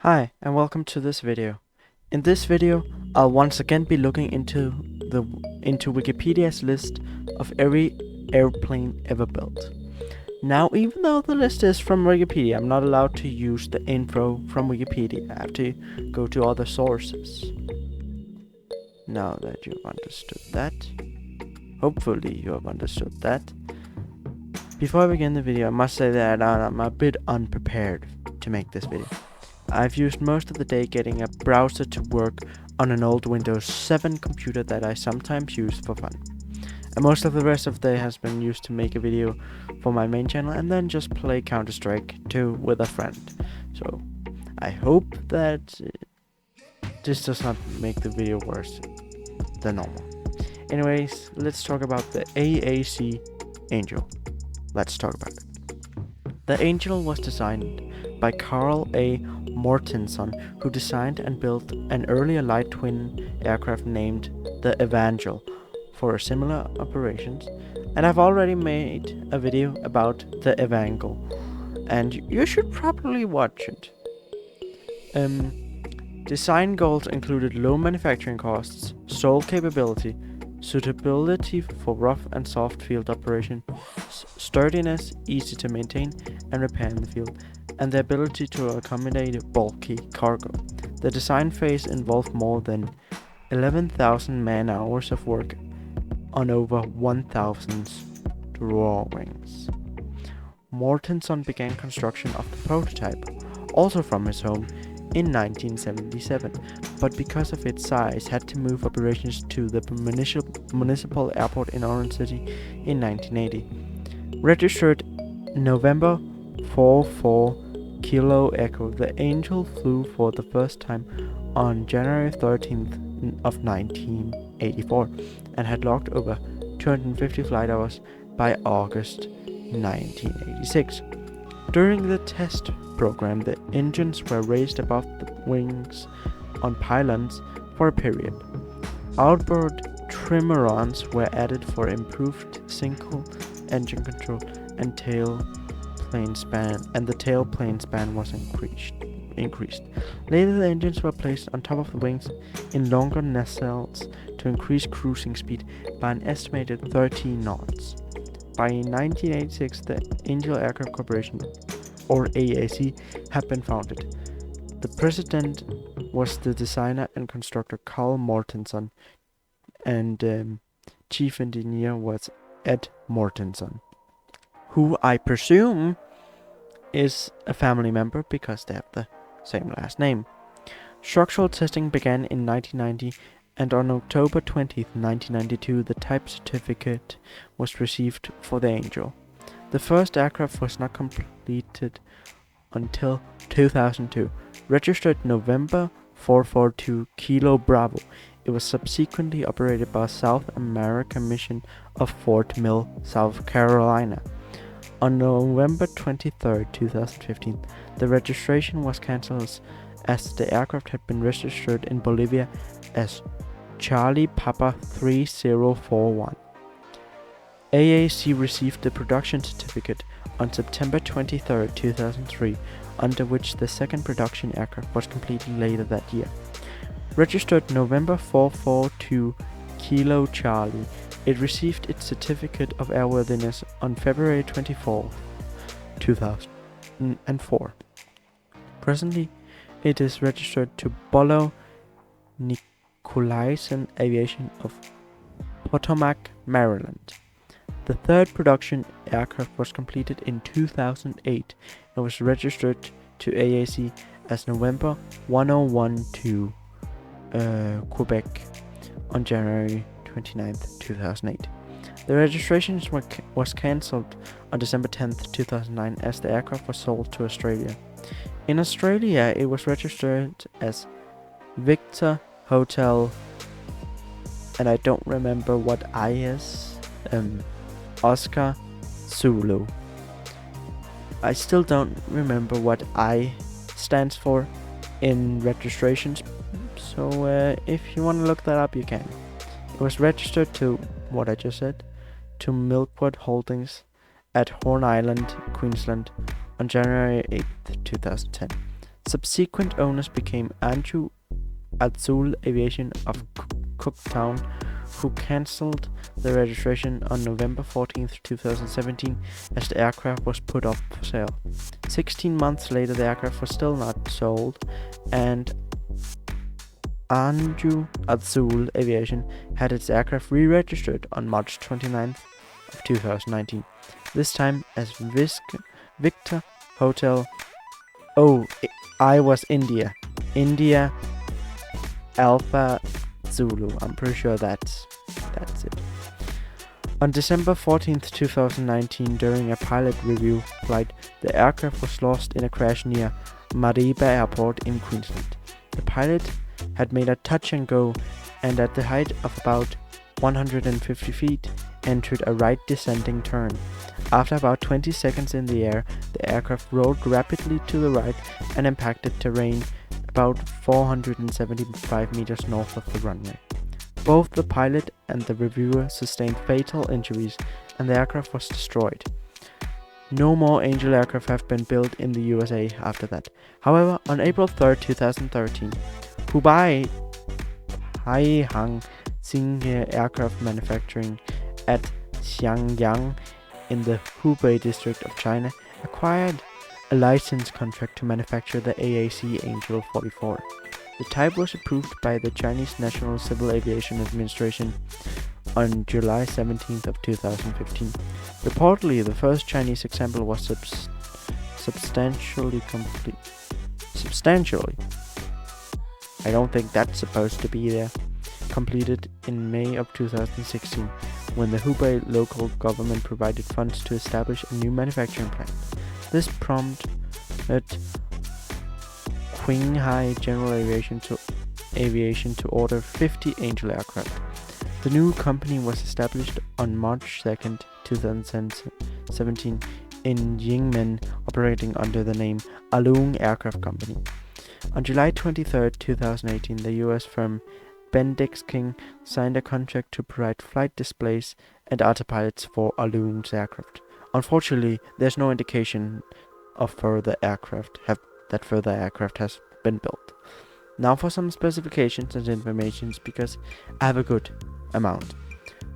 Hi, and welcome to this video. In this video, I'll once again be looking into Wikipedia's list of every airplane ever built. Now, even though the list is from Wikipedia, I'm not allowed to use the info from Wikipedia. I have to go to other sources. Now that you've understood that, hopefully you have understood that. Before I begin the video, I must say that I'm a bit unprepared to make this video. I've used most of the day getting a browser to work on an old Windows 7 computer that I sometimes use for fun. And most of the rest of the day has been used to make a video for my main channel and then just play Counter-Strike 2 with a friend. So I hope that this does not make the video worse than normal. Anyways, let's talk about the AAC Angel. Let's talk about it. The Angel was designed by Carl A. Mortensen, who designed and built an earlier light twin aircraft named the Evangel for similar operations, and I've already made a video about the Evangel, and you should probably watch it. Design goals included low manufacturing costs, stall capability, suitability for rough and soft field operation, sturdiness, easy to maintain and repair in the field, and the ability to accommodate bulky cargo. The design phase involved more than 11,000 man-hours of work on over 1,000 drawings. Mortensen began construction of the prototype, also from his home, in 1977, but because of its size had to move operations to the municipal airport in Orange City in 1980. Registered November 44 Kilo Echo, the Angel flew for the first time on January 13th of 1984 and had logged over 250 flight hours by August 1986. During the test program, the engines were raised above the wings on pylons for a period. Outboard trimarans were added for improved single engine control and the tailplane span was increased. Later, the engines were placed on top of the wings in longer nacelles to increase cruising speed by an estimated 13 knots. By 1986, the Angel Aircraft Corporation, or AAC, had been founded. The president was the designer and constructor Carl Mortensen, and chief engineer was Ed Mortensen, who I presume is a family member because they have the same last name. Structural testing began in 1990, and on October 20th, 1992, the type certificate was received for the Angel. The first aircraft was not completed until 2002. Registered November 442 Kilo Bravo, it was subsequently operated by South America Mission of Fort Mill, South Carolina. On November 23, 2015, the registration was cancelled as the aircraft had been registered in Bolivia as Charlie Papa 3041. AAC received the production certificate on September 23, 2003, under which the second production aircraft was completed later that year. Registered November 442 Kilo Charlie, it received its certificate of airworthiness on February 24, 2004. Presently, it is registered to Bolo Nicolaisen Aviation of Potomac, Maryland. The third production aircraft was completed in 2008 and was registered to AAC as November 1012 Quebec on January 29, 2008. The registration was cancelled on December 10, 2009 as the aircraft was sold to Australia. In Australia, it was registered as Victor Hotel, and I don't remember what I is, Oscar Zulu. I still don't remember what I stands for in registrations, so if you want to look that up, you can. It was registered to what I just said, to Milkwood Holdings at Horn Island, Queensland on January 8, 2010. Subsequent owners became Azul Aviation of Cooktown, who cancelled the registration on November 14th, 2017, as the aircraft was put up for sale. 16 months later, the aircraft was still not sold, and Azul Aviation had its aircraft re-registered on March 29th of 2019, this time as Victor Hotel. I was India Alpha Zulu. I'm pretty sure that's it. On December 14th, 2019, during a pilot review flight, the aircraft was lost in a crash near Mariba Airport in Queensland. The pilot had made a touch and go, and at the height of about 150 feet, entered a right descending turn. After about 20 seconds in the air, the aircraft rolled rapidly to the right and impacted terrain about 475 meters north of the runway. Both the pilot and the reviewer sustained fatal injuries, and the aircraft was destroyed. No more Angel aircraft have been built in the USA after that. However, on April 3rd, 2013, Hubei Haihang Xingye Aircraft Manufacturing at Xiangyang in the Hubei district of China acquired a license contract to manufacture the AAC Angel 44. The type was approved by the Chinese National Civil Aviation Administration on July 17th of 2015. Reportedly, the first Chinese example was substantially complete. Substantially. I don't think that's supposed to be there. Completed in May of 2016, when the Hubei local government provided funds to establish a new manufacturing plant. This prompted Qinghai General Aviation to order 50 Angel aircraft. The new company was established on March 2nd, 2017 in Yingmen, operating under the name Alung Aircraft Company. On July 23rd, 2018, the US firm Bendix King signed a contract to provide flight displays and autopilots for Alung's aircraft. Unfortunately, there's no indication of further aircraft has been built. Now for some specifications and information, because I have a good amount.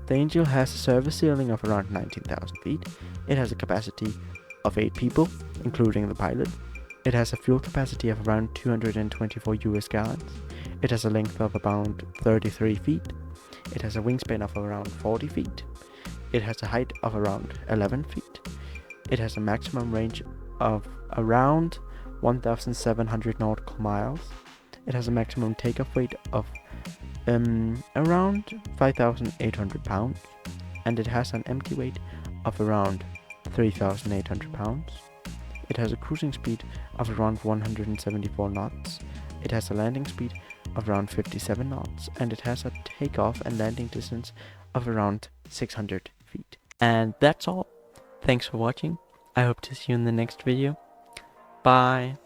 The Angel has a service ceiling of around 19,000 feet. It has a capacity of 8 people, including the pilot. It has a fuel capacity of around 224 US gallons. It has a length of about 33 feet. It has a wingspan of around 40 feet. It has a height of around 11 feet. It has a maximum range of around 1,700 nautical miles. It has a maximum takeoff weight of around 5,800 pounds. And it has an empty weight of around 3,800 pounds. It has a cruising speed of around 174 knots. It has a landing speed of around 57 knots, and it has a takeoff and landing distance of around 600 feet. And that's all. Thanks for watching. I hope to see you in the next video. Bye.